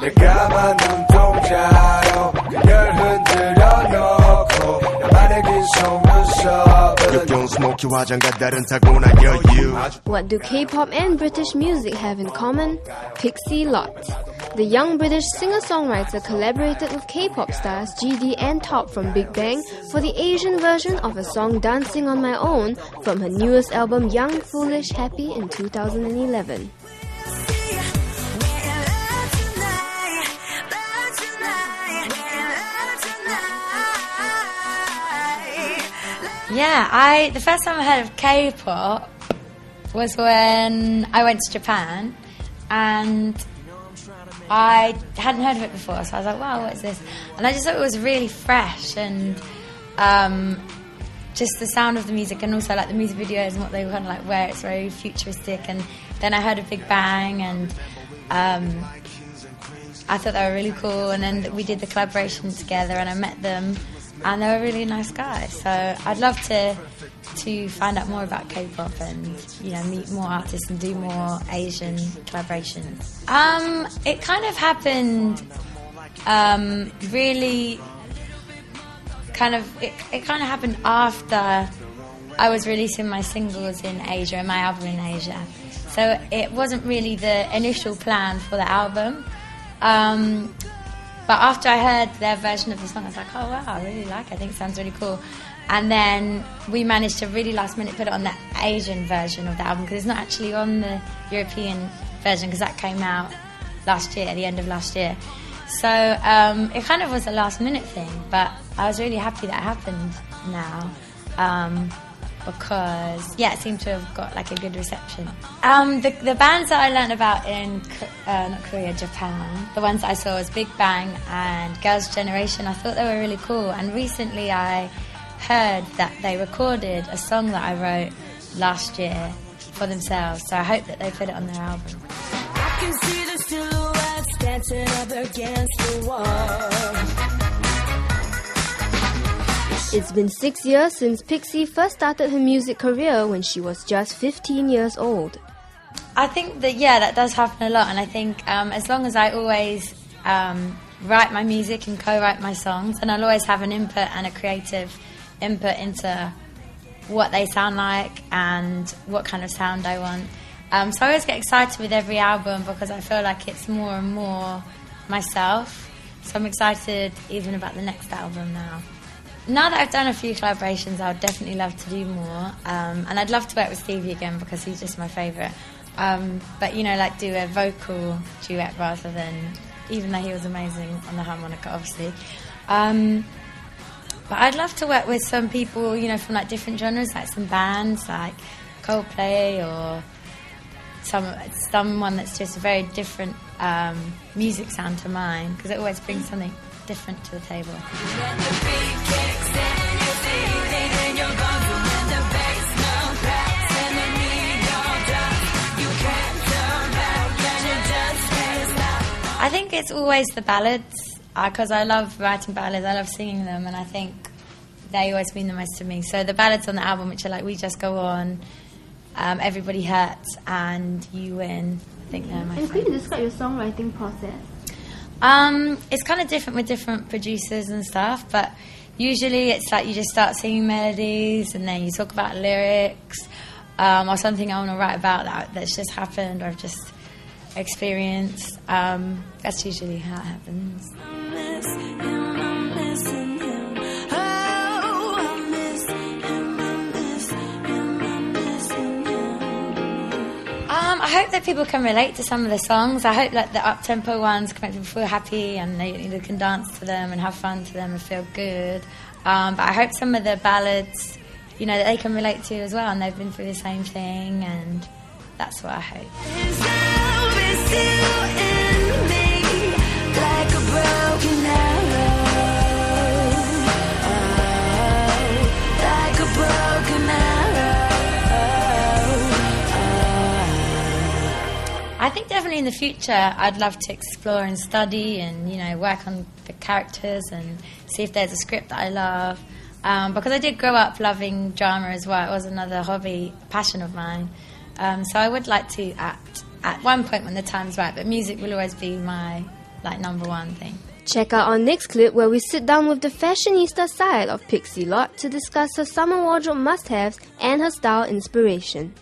내가만 눈동자로 그녀를 흔들어 놓고 나만의 긴 속눈썹은 역겨운 스모키 화장과 다른 타고난 여유. What do K-pop and British music have in common? Pixie Lott. The young British singer-songwriter collaborated with K-pop stars GD and Top from BigBang for the Asian version of a song Dancing on My Own from her newest album Young, Foolish, Happy in 2011. Yeah, the first time I heard of K-pop was when I went to Japan, and I hadn't heard of it before, so I was like, wow, what is this? And I just thought it was really fresh, and just the sound of the music, and also like the music videos and what they were kind of like, where it's very futuristic. And then I heard of BigBang, and I thought they were really cool, and then we did the collaboration together, and I met them, and they were really nice guys. So I'd love to find out more about K-pop and, you know, meet more artists and do more Asian collaborations. It kind of happened really kind of it kind of happened after I was releasing my singles in Asia and my album in Asia. So it wasn't really the initial plan for the album. But after I heard their version of the song, I was like, oh wow, I really like it. I think it sounds really cool. And then we managed to really last minute put it on the Asian version of the album, because it's not actually on the European version, because that came out last year, at the end of last year. So it kind of was a last minute thing, but I was really happy that it happened now. Because, yeah, it seemed to have got like a good reception. The bands that I learned about in not Korea, Japan, the ones that I saw was BigBang and Girls' Generation. I thought they were really cool. And recently I heard that they recorded a song that I wrote last year for themselves. So I hope that they put it on their album. I can see the silhouettes dancing up against the wall. It's been 6 years since Pixie first started her music career when she was just 15 years old. I think that, yeah, that does happen a lot, and I think as long as I always write my music and co-write my songs, and I'll always have an input and a creative input into what they sound like and what kind of sound I want. So I always get excited with every album because I feel like it's more and more myself. So I'm excited even about the next album now. Now that I've done a few collaborations, I would definitely love to do more. And I'd love to work with Stevie again because he's just my favourite. But, you know, like do a vocal duet rather than, even though he was amazing on the harmonica, obviously. But I'd love to work with some people, you know, from like different genres, like some bands like Coldplay or someone that's just a very different music sound to mine, because it always brings something different to the table. I think it's always the ballads, because I love writing ballads, I love singing them, and I think they always mean the most to me. So the ballads on the album, which are like We Just Go On, Everybody Hurts, and You Win, I think they're my favourite. And could you describe your songwriting process? It's kind of different with different producers and stuff, but usually it's like you just start singing melodies and then you talk about lyrics or something I want to write about that's just happened or I've just experienced. That's usually how it happens. I hope that people can relate to some of the songs. I hope that the up-tempo ones can make people feel happy and they can dance to them and have fun to them and feel good. But I hope some of the ballads, you know, that they can relate to as well, and they've been through the same thing, and that's what I hope. I think definitely in the future I'd love to explore and study and, you know, work on the characters and see if there's a script that I love. Because I did grow up loving drama as well. It was another hobby, passion of mine. So I would like to act at one point when the time's right, but music will always be my like #1 thing. Check out our next clip where we sit down with the fashionista side of Pixie Lott to discuss her summer wardrobe must-haves and her style inspiration.